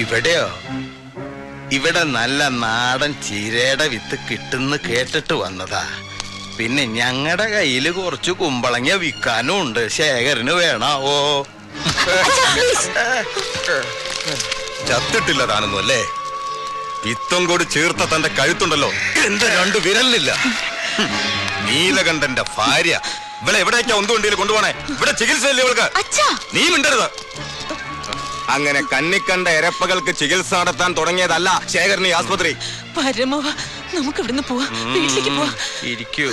ഇവിടെയോ? ഇവിടെ നല്ല നാടൻ ചീരയുടെ വിത്ത് കിട്ടുന്ന കേട്ടിട്ട് വന്നതാ. പിന്നെ ഞങ്ങളുടെ കയ്യില് കുറച്ച് കുമ്പളങ്ങ വിൽക്കാനും ഉണ്ട്. ശേഖരന് വേണാവോ? ചത്തിട്ടില്ല താനൊന്നും അല്ലേ? വിത്തം കൂടി ചേർത്ത തന്റെ കഴുത്തുണ്ടല്ലോ, എന്റെ 2 വിരലില്ല. നീലകണ്ഠന്റെ ഭാര്യ ഇവിടെ എവിടേക്കാ ഒന്നുകൊണ്ടിയിൽ കൊണ്ടുപോണേ? ഇവിടെ ചികിത്സയില്ലേ ഇവൾക്ക്? നീ മിണ്ടരുത്. അങ്ങനെ കണ്ണിക്കണ്ട എരപ്പകൾക്ക് ചികിത്സ നടത്താൻ തുടങ്ങിയതല്ല ശേഖരൻ ഈ ആസ്പത്രി. നമുക്ക് ഇവിടുന്ന് പോവാം, വീട്ടിലേക്ക് പോവാം. ഇരിക്കൂ,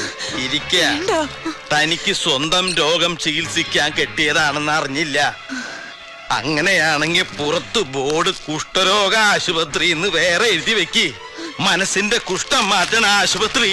തനിക്ക് സ്വന്തം രോഗം ചികിത്സിക്കാൻ കെട്ടിയതാണെന്ന് അറിഞ്ഞില്ല. അങ്ങനെയാണെങ്കിൽ പുറത്ത് ബോർഡ് കുഷ്ഠരോഗ ആശുപത്രി എന്ന് വേറെ എഴുതി വെക്ക്. മനസ്സിന്റെ കുഷ്ഠം മാറ്റണ ആശുപത്രി.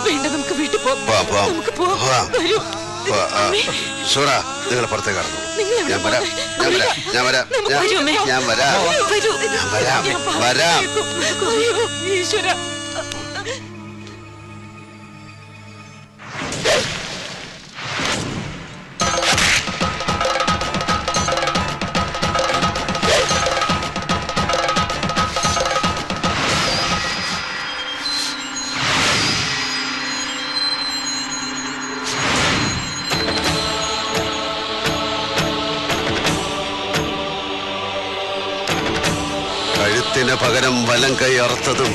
വേണ്ട, നമുക്ക് വീട്ടിൽ പോവാം. നമുക്ക് പോവാം. സൂറ, നിങ്ങൾ പുറത്തേക്ക് കടന്നു. ഞാൻ വരാം. ഈശ്വര, കഴുത്തിന് പകരം വലം കൈ അറുത്തതും,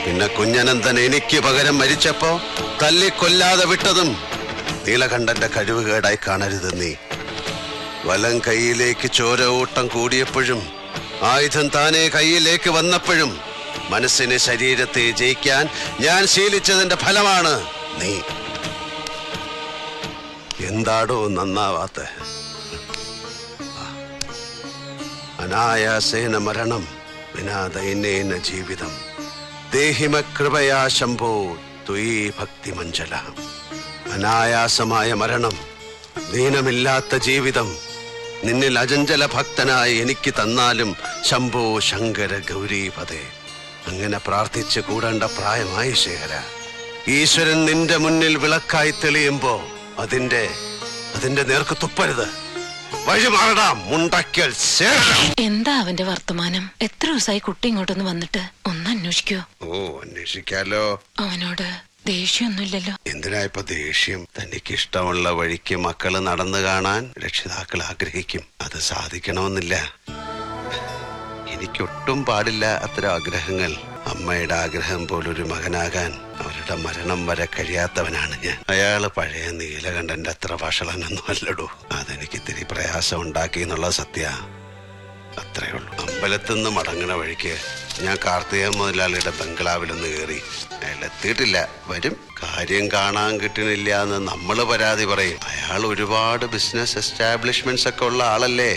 പിന്നെ കുഞ്ഞനന്തൻ എനിക്ക് പകരം മരിച്ചപ്പോ തല്ലിക്കൊല്ലാതെ വിട്ടതും നീലകണ്ഠന്റെ കഴിവുകേടായി കാണരുത് നീ. വലം കൈയിലേക്ക് ചോര ഊട്ടം കൂടിയപ്പോഴും ആയുധം താനെ കൈയിലേക്ക് വന്നപ്പോഴും മനസ്സിനെ ശരീരത്തെ ജയിക്കാൻ ഞാൻ ശീലിച്ചതിന്റെ ഫലമാണ് നീ. എന്താടോ നന്നാവാത്ത? അനായാസേന മരണം വിനാ ദൈന്യേന ജീവിതം. ദേഹിമ കൃപയാ ശംഭോ ത്വയീ ഭക്തി മഞ്ജല. അനായാസമായ മരണം, ദീനമില്ലാത്ത ജീവിതം നിന്നിൽ അചഞ്ചല ഭക്തനായി എനിക്ക് തന്നാലും ശംഭോ ശങ്കര ഗൗരീപദേ. അങ്ങനെ പ്രാർത്ഥിച്ച് കൂടേണ്ട പ്രായമായി ശേഖര. ഈശ്വരൻ നിന്റെ മുന്നിൽ വിളക്കായി തെളിയുമ്പോ അതിന്റെ നേർക്ക് തുപ്പരുത്. വഴിമാറടാ മുണ്ടക്കൽ ശേഖര. എന്താ അവന്റെ വർത്തമാനം? എത്ര ദിവസമായി കുട്ടി ഇങ്ങോട്ടൊന്ന് വന്നിട്ട്? ഒന്ന് അന്വേഷിക്കോ? ഓ, അന്വേഷിക്കാലോ. അവനോട് ദേഷ്യമൊന്നുമില്ലല്ലോ? എന്തിനാ ഇപ്പൊ ദേഷ്യം? തനിക്ക് ഇഷ്ടമുള്ള വഴിക്ക് മക്കള് നടന്നു കാണാൻ രക്ഷിതാക്കൾ ആഗ്രഹിക്കും. അത് സാധിക്കണമെന്നില്ല. എനിക്കൊട്ടും പാടില്ല അത്തരം ആഗ്രഹങ്ങൾ. അമ്മയുടെ ആഗ്രഹം പോലൊരു മകനാകാൻ അവരുടെ മരണം വരെ കഴിയാത്തവനാണ് ഞാൻ. അയാള് പഴയ നീലകണ്ഠന്റെ അത്ര വഷളനൊന്നും അല്ലടോ. അതെനിക്ക് ഇത്തിരി പ്രയാസം ഉണ്ടാക്കി എന്നുള്ള സത്യ. അത്രേ ഉള്ളൂ. അമ്പലത്തിൽ നിന്ന് മടങ്ങണ വഴിക്ക് ഞാൻ കാർത്തിക മുതലാളിയുടെ ബംഗ്ലാവിലൊന്ന് കയറി. അയാൾ എത്തിയിട്ടില്ല, വരും. കാര്യം കാണാൻ കിട്ടണില്ല എന്ന് നമ്മള് പരാതി പറയും. അയാൾ ഒരുപാട് ബിസിനസ് എസ്റ്റാബ്ലിഷ്മെന്റ്സ് ഒക്കെ ഉള്ള ആളല്ലേ.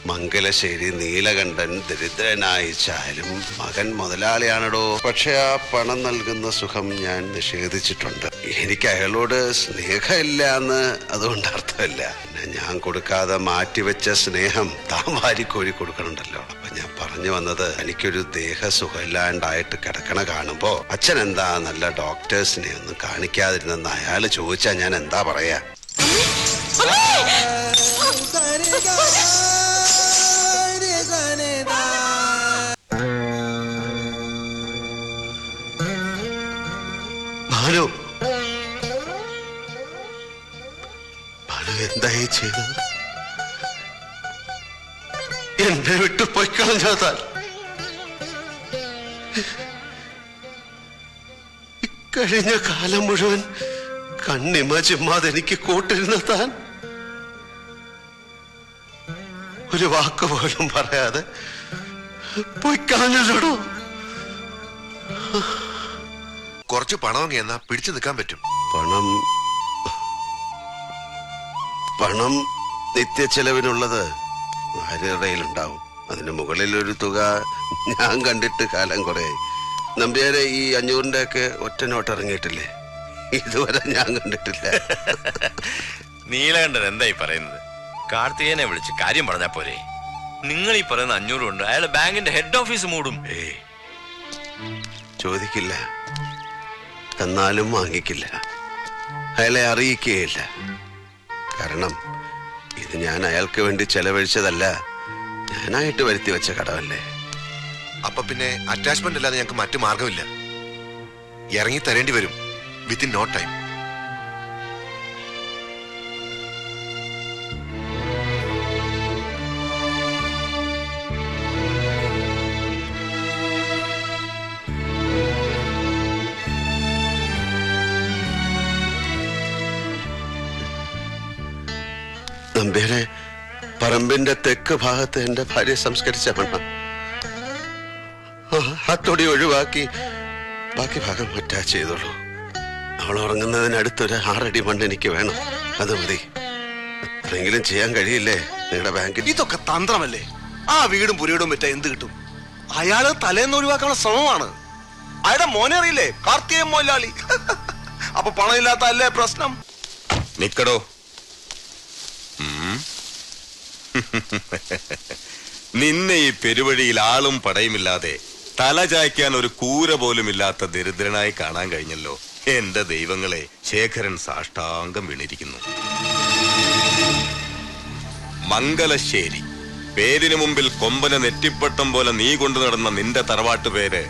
മംഗലശ്ശേരി നീലകണ്ഠൻ ദരിദ്രനായിച്ചാലും മകൻ മുതലാളിയാണടോ. പക്ഷെ ആ പണം നൽകുന്ന സുഖം ഞാൻ നിഷേധിച്ചിട്ടുണ്ട്. എനിക്ക് അയാളോട് സ്നേഹമില്ല എന്ന് അതുകൊണ്ട് അർത്ഥമില്ല. പിന്നെ ഞാൻ കൊടുക്കാതെ മാറ്റിവെച്ച സ്നേഹം താൻ വാരിക്കോരി കൊടുക്കണുണ്ടല്ലോ. അപ്പൊ ഞാൻ പറഞ്ഞു വന്നത്, എനിക്കൊരു ദേഹസുഖമില്ലാണ്ടായിട്ട് കിടക്കണ കാണുമ്പോ അച്ഛൻ എന്താ നല്ല ഡോക്ടേഴ്സിനെ ഒന്നും കാണിക്കാതിരുന്നെന്ന് അയാള് ചോദിച്ചാ ഞാൻ എന്താ പറയാ? ഭാനു എന്തായി ചെയ്തത്? എന്നെ വിട്ടു പൊയ്ക്കളഞ്ഞാൽ ഇക്കഴിഞ്ഞ കാലം മുഴുവൻ കണ്ണിമ ചിമ്മാതെ എനിക്ക് കൂട്ടിരുന്ന താൻ ഒരു വാക്ക് പോലും പറയാതെ പൊയ്ക്കളഞ്ഞോ? കുറച്ച് പണം എന്നാ പിടിച്ചു നിൽക്കാൻ പറ്റും. പണം നിത്യച്ചെലവിനുള്ളത് ഭാര്യയുടെയിലുണ്ടാവും. അതിന് മുകളിൽ ഒരു തുക ഞാൻ കണ്ടിട്ട് കാലം കുറയായി. നമ്പ്യാരെ, ഈ 500-ന്റെ ഒക്കെ ഒറ്റ നോട്ട് ഇറങ്ങിയിട്ടില്ലേ? ഇതുവരെ ഞാൻ കണ്ടിട്ടില്ല. നീലകണ്ഠൻ എന്തായി പറയുന്നത്? കാർത്തികനെ വിളിച്ച് കാര്യം പറഞ്ഞാ പോരെ? നിങ്ങൾ ഈ പറയുന്ന 500 കൊണ്ട് അയാളെ ബാങ്കിന്റെ ഹെഡ് ഓഫീസ് മൂടും. ചോദിക്കില്ല, തന്നാലും വാങ്ങിക്കില്ല, അയാളെ അറിയിക്കുകയില്ല. കാരണം ഇത് ഞാൻ അയാൾക്ക് വേണ്ടി ചെലവഴിച്ചതല്ല, ഞാനായിട്ട് വരുത്തി വെച്ച കടമല്ലേ. അപ്പൊ പിന്നെ അറ്റാച്ച്മെന്റ് അല്ലാതെ ഞങ്ങൾക്ക് മറ്റു മാർഗമില്ല. ഇറങ്ങി തരേണ്ടി വരും വിത്തിൻ നോ ടൈം. നമ്പ്യാരെ, പറമ്പിന്റെ തെക്ക് ഭാഗത്ത് എന്റെ ഭാര്യ സംസ്കരിച്ച മണ്ണ അത്തൊടി ഒഴിവാക്കി ബാക്കി ഭാഗം അറ്റാച്ച് ചെയ്തോളൂ. അവൾ ഉറങ്ങുന്നതിനടുത്തൊരു 6 അടി മണ്ണ് എനിക്ക് വേണം, അത് മതി. അത്രയെങ്കിലും ചെയ്യാൻ കഴിയില്ലേ നിങ്ങളുടെ ബാങ്കിൽ? ഇതൊക്കെ തന്ത്രമല്ലേ? ആ വീടും പുരയിടും പറ്റാ എന്ത് കിട്ടും? അയാള് തലേന്ന് ഒഴിവാക്കാനുള്ള ശ്രമമാണ്. അയാളുടെ മോനെ അറിയില്ലേ, കാർത്തികൻ മോലാളി. അപ്പൊ പണമില്ലാത്ത അല്ലേ പ്രശ്നം? നിക്കടോ. നിന്നെ ഈ പെരുവഴിയിൽ ആളും പടയുമില്ലാതെ തല ചായ്ക്കാൻ ഒരു കൂര പോലും ഇല്ലാത്ത ദരിദ്രനായി കാണാൻ കഴിഞ്ഞല്ലോ. എന്റെ ദൈവങ്ങളെ, ശേഖരൻ സാഷ്ടാംഗം വീണിരിക്കുന്നു. മംഗലശ്ശേരി പേരിന് മുമ്പിൽ കൊമ്പന നെറ്റിപ്പട്ടം പോലെ നീ കൊണ്ടു നടന്ന നിന്റെ തറവാട്ട് പേര്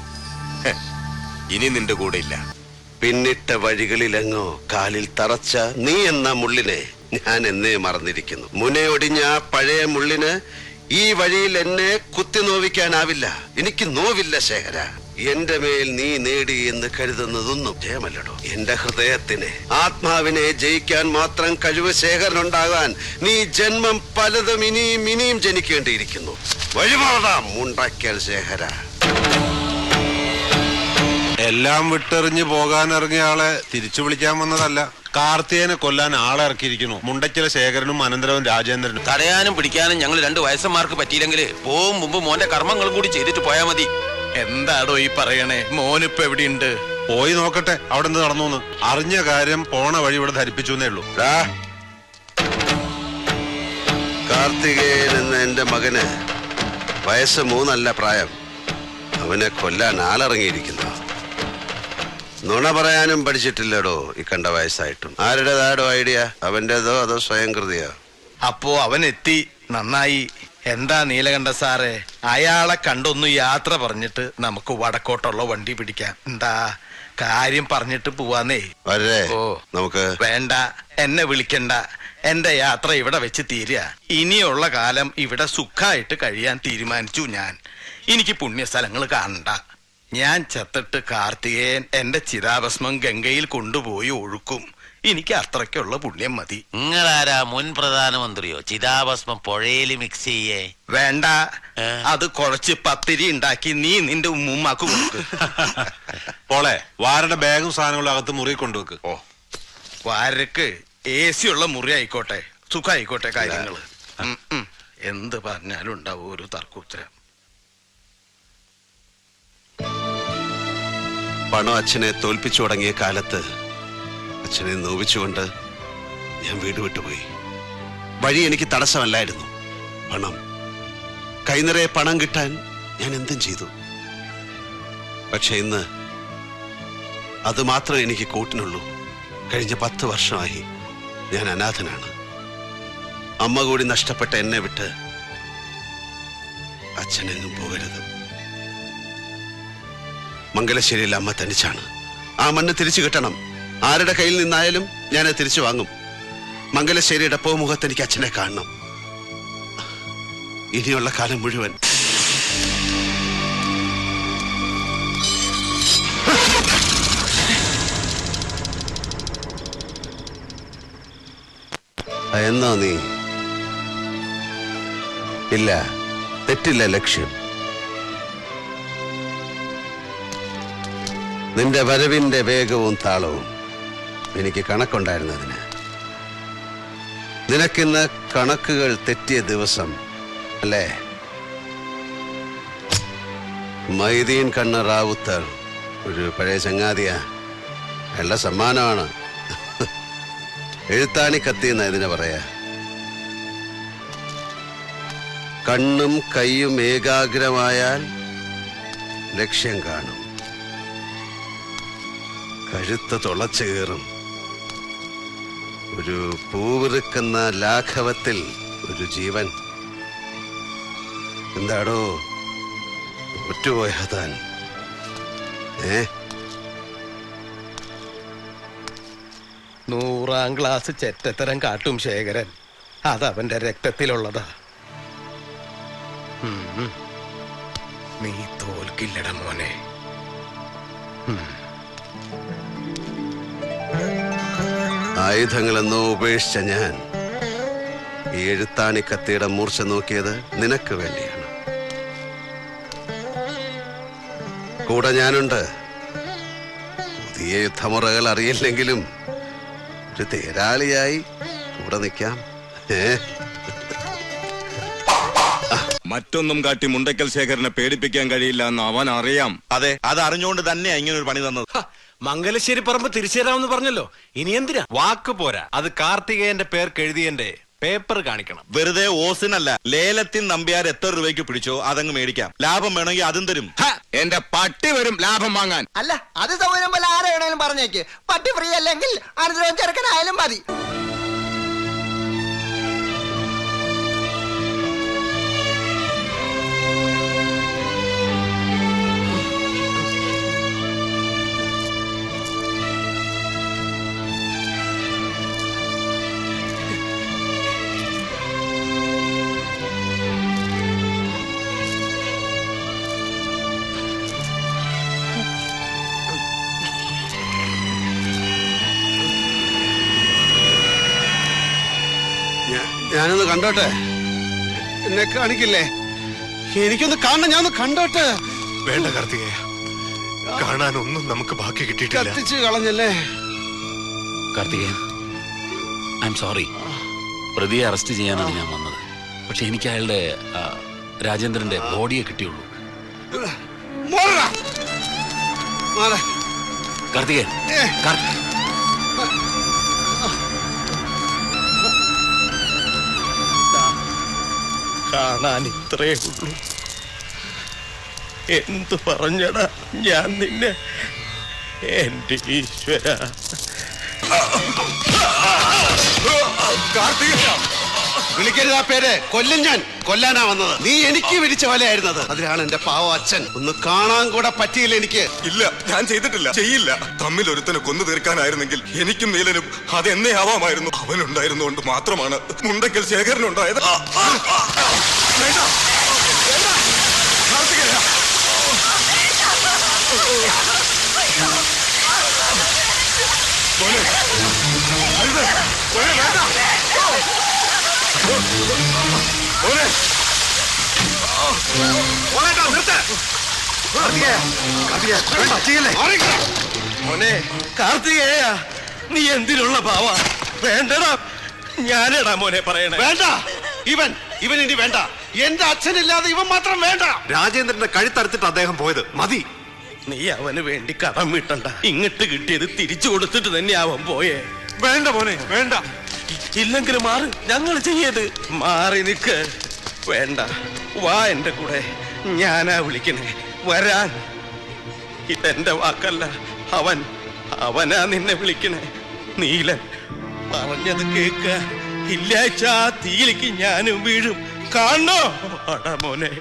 ഇനി നിന്റെ കൂടെ ഇല്ല. പിന്നിട്ട വഴികളിലെങ്ങോ കാലിൽ തറച്ച നീ എന്ന മുള്ളിനെ ഞാൻ എന്നേ മറന്നിരിക്കുന്നു. മുനയൊടിഞ്ഞ ആ പഴയ മുള്ളിന് ഈ വഴിയിൽ എന്നെ കുത്തി നോവിക്കാനാവില്ല. എനിക്ക് നോവില്ല ശേഖര. എന്റെ മേൽ നീ നേടി എന്ന് കരുതുന്നതൊന്നും ജയമല്ലടോ. എന്റെ ഹൃദയത്തിനെ, ആത്മാവിനെ ജയിക്കാൻ മാത്രം കഴിവ് ശേഖരനുണ്ടാകാൻ നീ ജന്മം പലതും ഇനിയും ജനിക്കേണ്ടിയിരിക്കുന്നു. വഴിമാറാം മുണ്ടാക്കിയാൽ ശേഖര. എല്ലാം വിട്ടെറിഞ്ഞ് പോകാൻ ഇറങ്ങിയ ആളെ തിരിച്ചു വിളിക്കാൻ വന്നതല്ല. കാർത്തികനെ കൊല്ലാൻ ആളെ ഇറക്കിയിരിക്കുന്നു. മുണ്ടച്ചില ശേഖരനും അനന്തരവും രാജേന്ദ്രനും. തടയാനും പിടിക്കാനും ഞങ്ങൾ 2 വയസ്സന്മാർക്ക് പറ്റിയില്ലെങ്കിൽ പോവും മുമ്പ് മോന്റെ കർമ്മങ്ങളും കൂടി ചെയ്തിട്ട് പോയാ മതി. എന്താടോ ഈ പറയണേ? മോനിപ്പോ എവിടെയുണ്ട്? പോയി നോക്കട്ടെ അവിടെ നിന്ന് നടന്നു. അറിഞ്ഞ കാര്യം പോണ വഴി ഇവിടെ ധരിപ്പിച്ചു എന്നേ ഉള്ളൂ. കാർത്തികേയൻ എന്ന എന്റെ മകന് വയസ്സ് 3 അല്ല പ്രായം. അവനെ കൊല്ലാൻ ആളിറങ്ങിയിരിക്കുന്നു. നുണ പറയാനും പഠിച്ചിട്ടില്ലടോ ഈ കണ്ട വയസ്സായിട്ടും. ആരുടേതാടോ ഐഡിയ? അവന്റേതോ അതോ സ്വയം കൃതിയോ? അപ്പോ അവൻ എത്തി, നന്നായി. എന്താ നീലകണ്ഠ സാറേ, അയാളെ കണ്ടൊന്ന് യാത്ര പറഞ്ഞിട്ട് നമുക്ക് വടക്കോട്ടുള്ള വണ്ടി പിടിക്കാം. എന്താ കാര്യം പറഞ്ഞിട്ട് പോവാന്നേ. ഓ നമുക്ക് വേണ്ട, എന്നെ വിളിക്കണ്ട. എന്റെ യാത്ര ഇവിടെ വെച്ച് തീരുക. ഇനിയുള്ള കാലം ഇവിടെ സുഖമായിട്ട് കഴിയാൻ തീരുമാനിച്ചു ഞാൻ. എനിക്ക് പുണ്യസ്ഥലങ്ങൾ കാണണ്ട. ഞാൻ ചത്തിട്ട് കാർത്തികേയൻ എന്റെ ചിതാഭസ്മം ഗംഗയിൽ കൊണ്ടുപോയി ഒഴുക്കും. എനിക്ക് അത്രയ്ക്കുള്ള പുണ്യം മതി. നിങ്ങളാരാ, മുൻ പ്രധാനമന്ത്രിയോ? ചിതാഭസ്മം പുഴയിൽ മിക്സ് ചെയ്യേ? വേണ്ട, അത് കുഴച്ച് പത്തിരി ഉണ്ടാക്കി നീ നിന്റെ ഉമ്മുമ്മാക്ക് കൊടുക്ക്. പോളെ, വാരുടെ ബാഗും സാധനങ്ങളും അകത്ത് മുറി കൊണ്ടുവെക്ക്. ഓ, വാരക്ക് AC ഉള്ള മുറി ആയിക്കോട്ടെ, സുഖായിക്കോട്ടെ കാര്യങ്ങള്. എന്ത് പറഞ്ഞാലും ഉണ്ടാവും ഒരു തർക്കുത്തരം. പണം അച്ഛനെ തോൽപ്പിച്ചു തുടങ്ങിയ കാലത്ത് അച്ഛനെ നോവിച്ചുകൊണ്ട് ഞാൻ വീട് വിട്ടുപോയി. വഴി എനിക്ക് തടസ്സമല്ലായിരുന്നു. പണം, കൈനിറയെ പണം കിട്ടാൻ ഞാൻ എന്തും ചെയ്തു. പക്ഷെ ഇന്ന് അത് മാത്രമേ എനിക്ക് കൂട്ടിനുള്ളൂ. കഴിഞ്ഞ 10 വർഷമായി ഞാൻ അനാഥനാണ്. അമ്മ കൂടി നഷ്ടപ്പെട്ട എന്നെ വിട്ട് അച്ഛനെങ്ങും പോകരുത്. മംഗലശ്ശേരിയിൽ അമ്മ തനിച്ചാണ്. ആ മണ്ണ് തിരിച്ചു കിട്ടണം. ആരുടെ കയ്യിൽ നിന്നായാലും ഞാനത് തിരിച്ചു വാങ്ങും. മംഗലശ്ശേരിയുടെ പോമുഖത്ത് എനിക്ക് അച്ഛനെ കാണണം. ഇനിയുള്ള കാലം മുഴുവൻ. എന്നോ നീ? ഇല്ല, തെറ്റില്ല ലക്ഷ്യം. നിന്റെ വരവിന്റെ വേഗവും താളവും എനിക്ക് കണക്കുണ്ടായിരുന്നതിന്. നിനക്കിന്ന് കണക്കുകൾ തെറ്റിയ ദിവസം അല്ലേ? മൈദീൻ കണ്ണ് റാവുത്തർ ഒരു പഴയ ചങ്ങാതിയാ. അയാളുടെ സമ്മാനമാണ്. എഴുത്താണി കത്തി എന്ന് ഇതിനെ പറയാ. കണ്ണും കൈയും ഏകാഗ്രമായാൽ ലക്ഷ്യം കാണും. കഴുത്ത് തുളച്ചു കയറും. ഒരു പൂവിറുക്കുന്ന ലാഘവത്തിൽ ഒരു ജീവൻ. എന്താടോ ഒറ്റുപോയാ താൻ? 100ാം ക്ലാസ് ചെറ്റത്തരം കാട്ടും ശേഖരൻ. അതവന്റെ രക്തത്തിലുള്ളതാ. നീ തോൽക്കില്ലട മോനെ. ആയുധങ്ങളെന്നോ ഉപേക്ഷിച്ച ഞാൻ ഈ എഴുത്താണി കത്തിയുടെ മൂർച്ച നോക്കിയത് നിനക്ക് വേണ്ടിയാണ്. കൂടെ ഞാനുണ്ട്. പുതിയ യുദ്ധമുറകൾ അറിയില്ലെങ്കിലും ഒരു തേരാളിയായി കൂടെ നിൽക്കാം. മറ്റൊന്നും കാട്ടി മുണ്ടയ്ക്കൽ ശേഖരനെ പേടിപ്പിക്കാൻ കഴിയില്ല എന്ന് അവൻ അറിയാം. അതെ, അത് അറിഞ്ഞുകൊണ്ട് തന്നെയാ ഇങ്ങനെ ഒരു പണി തന്നത്. മംഗലശ്ശേരി പറമ്പ് തിരിച്ചു തരാമെന്ന് പറഞ്ഞല്ലോ. ഇനി എന്തിനാ? വാക്ക് പോരാ. അത് കാർത്തികേയന്റെ പേർക്ക് എഴുതിയന്റെ പേപ്പർ കാണിക്കണം. വെറുതെ ഓസിനല്ല, ലേലത്തിൽ നമ്പ്യാർ എത്ര രൂപയ്ക്ക് പിടിച്ചോ അതങ്ങ് മേടിക്കാം. ലാഭം വേണമെങ്കിൽ അതും തരും. എന്റെ പട്ടി വരും ലാഭം വാങ്ങാൻ. അല്ല, അത് സൗകര്യം പോലെ ആരെ വേണേലും പറഞ്ഞേക്ക്. പട്ടി ഫ്രീ അല്ലെങ്കിൽ അനുദ്രവം ചെറുക്കനായാലും മതി. ഞാനൊന്ന് കണ്ടോട്ടെ. എന്നെ കാണിക്കില്ലേ? എനിക്കൊന്ന് കാണണം. ഞാനൊന്ന് കണ്ടോട്ടെ. വേണ്ട കാർത്തികേയ, കാണാനൊന്നും നമുക്ക് ബാക്കി കിട്ടിയിട്ടില്ല. കത്തിച്ച് കളഞ്ഞല്ലേ? Karthikeyan, I am sorry. പ്രതിയെ അറസ്റ്റ് ചെയ്യാനാണ് ഞാൻ വന്നത്. പക്ഷെ എനിക്ക് അയാളുടെ രാജേന്ദ്രന്റെ ബോഡിയെ കിട്ടിയുള്ളൂ. കാർത്തികേയൻ, കാണാൻ ഇത്രേ ഉള്ളൂ. എന്തു പറഞ്ഞടാ ഞാൻ നിന്നെ? എന്റെ ഈശ്വര. വിളിക്കരുത് ആ പേര്. കൊല്ലും ഞാൻ. കൊല്ലാനാ വന്നത്. നീ എനിക്ക് വിരിച്ച വലയായിരുന്നത്. അതിലാണ് എന്റെ പാവ അച്ഛൻ. ഒന്ന് കാണാൻ കൂടെ പറ്റിയില്ല എനിക്ക്. ഇല്ല, ഞാൻ ചെയ്തിട്ടില്ല, ചെയ്യില്ല. തമ്മിൽ ഒരുത്തനെ കൊന്നു തീർക്കാനായിരുന്നെങ്കിൽ എനിക്കും നീലനും അതെന്നേ ആവാമായിരുന്നു. അവനുണ്ടായിരുന്നുകൊണ്ട് മാത്രമാണ് മുണ്ടയ്ക്കൽ ശേഖരനുണ്ടായത്. മോനെ കാർത്തികേയ, നീ എന്തിനുള്ള ഭാവ? വേണ്ടടാ, ഞാനടാ മോനെ പറയണേ. വേണ്ട, ഇവൻ ഇനി വേണ്ട. എന്റെ അച്ഛനില്ലാതെ ഇവൻ മാത്രം വേണ്ട. രാജേന്ദ്രന്റെ കഴുത്തറുത്തിട്ട് അദ്ദേഹം പോയത് മതി. നീ അവന് വേണ്ടി കടം വിട്ടണ്ട. ഇങ്ങോട്ട് കിട്ടിയത് തിരിച്ചു കൊടുത്തിട്ട് തന്നെ അവൻ പോയേ. വേണ്ട മോനെ, വേണ്ട. ഇല്ലെങ്കിൽ മാറി, ഞങ്ങൾ ചെയ്യത്. മാറി നിക്ക്. വേണ്ട, വാ എന്റെ കൂടെ. ഞാനാ വിളിക്കണേ വരാൻ. ഇതെന്റെ വാക്കല്ല, അവനാ നിന്നെ വിളിക്കണേ. നീലൻ പറഞ്ഞത് കേക്ക. ഇല്ലാച്ച തീയിലേക്ക് ഞാനും വീഴും. കാണോ അടാ മോനെ.